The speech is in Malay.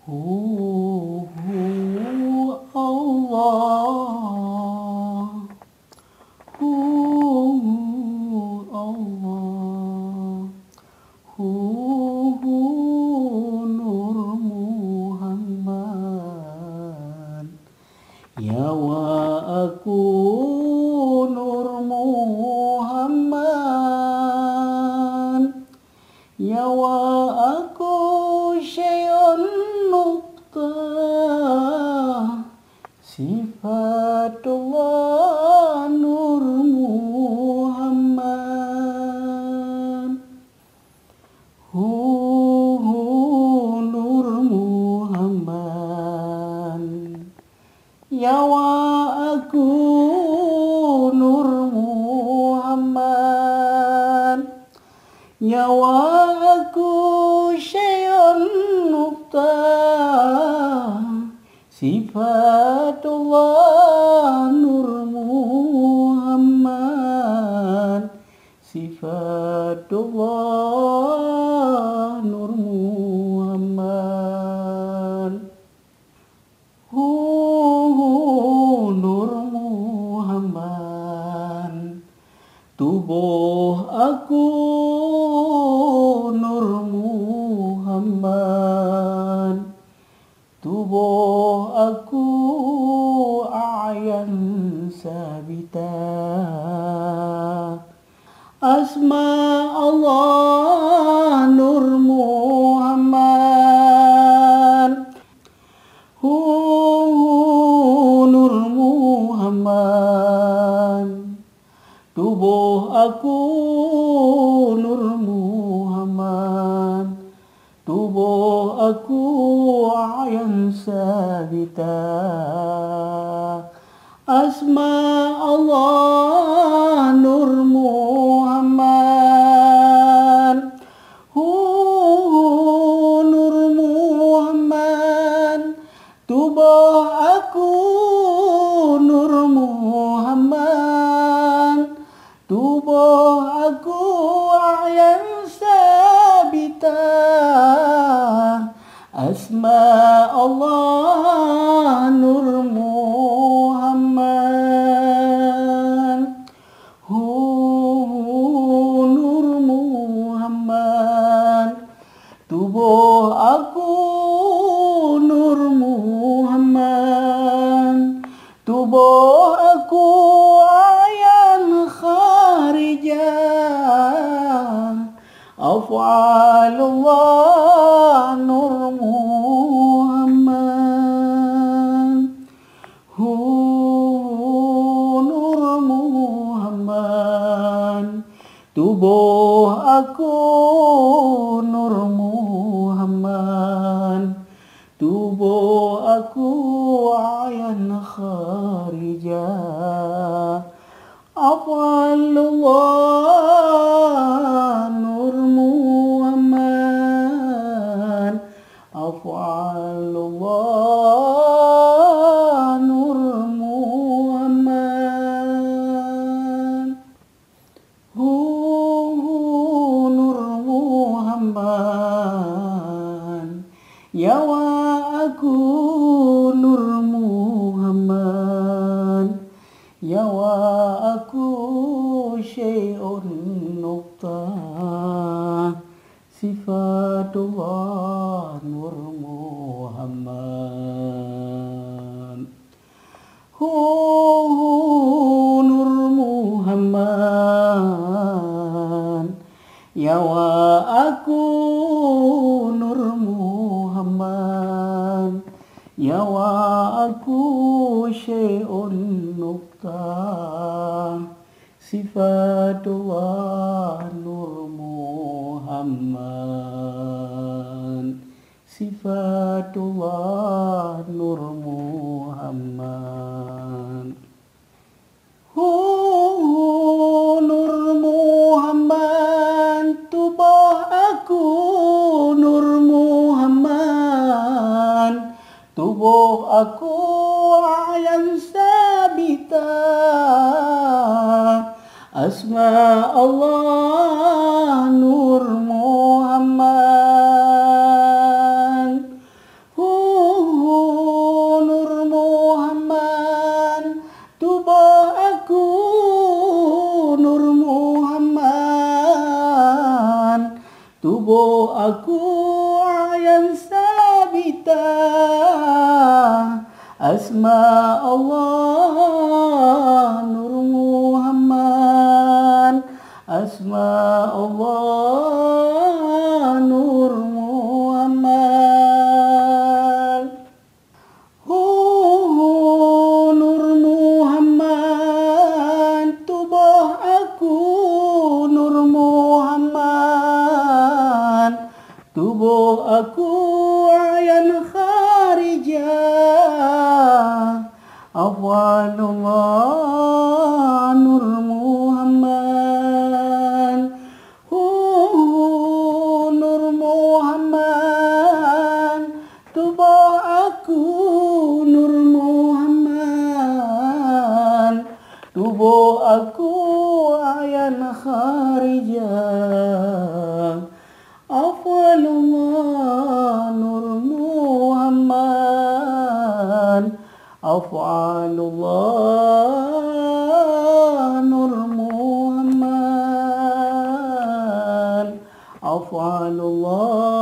Hu Allah, Hu Allah, Hu Nur Muhammad. Ya wa aku Nur Muhammad, ya wa aku syai'un nuqtah, sifatullah Nur Muhammad. Hu Nur Muhammad, ya wa aku Nur Muhammad, ya wa aku syai'un nuqtah, sifatullah Nur Muhammad, sifatullah Nur Muhammad. Hu Nur Muhammad, tubuh aku Nur Muhammad, tubuh aku ayan sabita, asma Allah Nur Muhammad. Hu Nur Muhammad, tubuh aku Nur Muhammad, tubuh aku ayan sabita, asma Allah Nur Muhammad. Hu Nur Muhammad, tubuh aku Nur Muhammad, tubuh aku ayan sabita, asma Allah Nur Muhammad. Hu Nur Muhammad, tubuh aku Nur Muhammad, tubuh aku ayan kharijah, af'alullah Nur Muhammad. Hu Nur Muhammad, tubuh aku Nur Muhammad, tubuh aku ayan kharijah, af'alullah Nur Muhammad, af'alullah Nur Muhammad. Hu Nur Muhammad, ya wa aku Nur Muhammad, ya wa aku syai'un nuqtah, sifatullah Nur Muhammad. Hu Nur Muhammad, ya wa aku Nur Muhammad, ya wa aku syai'un nuqtah, sifatullah Nur Muhammad, sifatullah Nur Muhammad. Hu Nur Muhammad, tubuh aku Nur Muhammad, tubuh aku ayan sabita, asma Allah Nur Muhammad. Hu aku yang sabita asma Allah Nur Muhammad asma Allah Nur Muhammad Nur Muhammad tubuh aku Nur Muhammad tubuh aku ayan kharijah afwanullah Nur Muhammad Nur Muhammad tubuh aku Nur Muhammad tubuh aku ayan kharijah afwanullah Nur Muhammad afwanullah Nur Muhammad afwanullah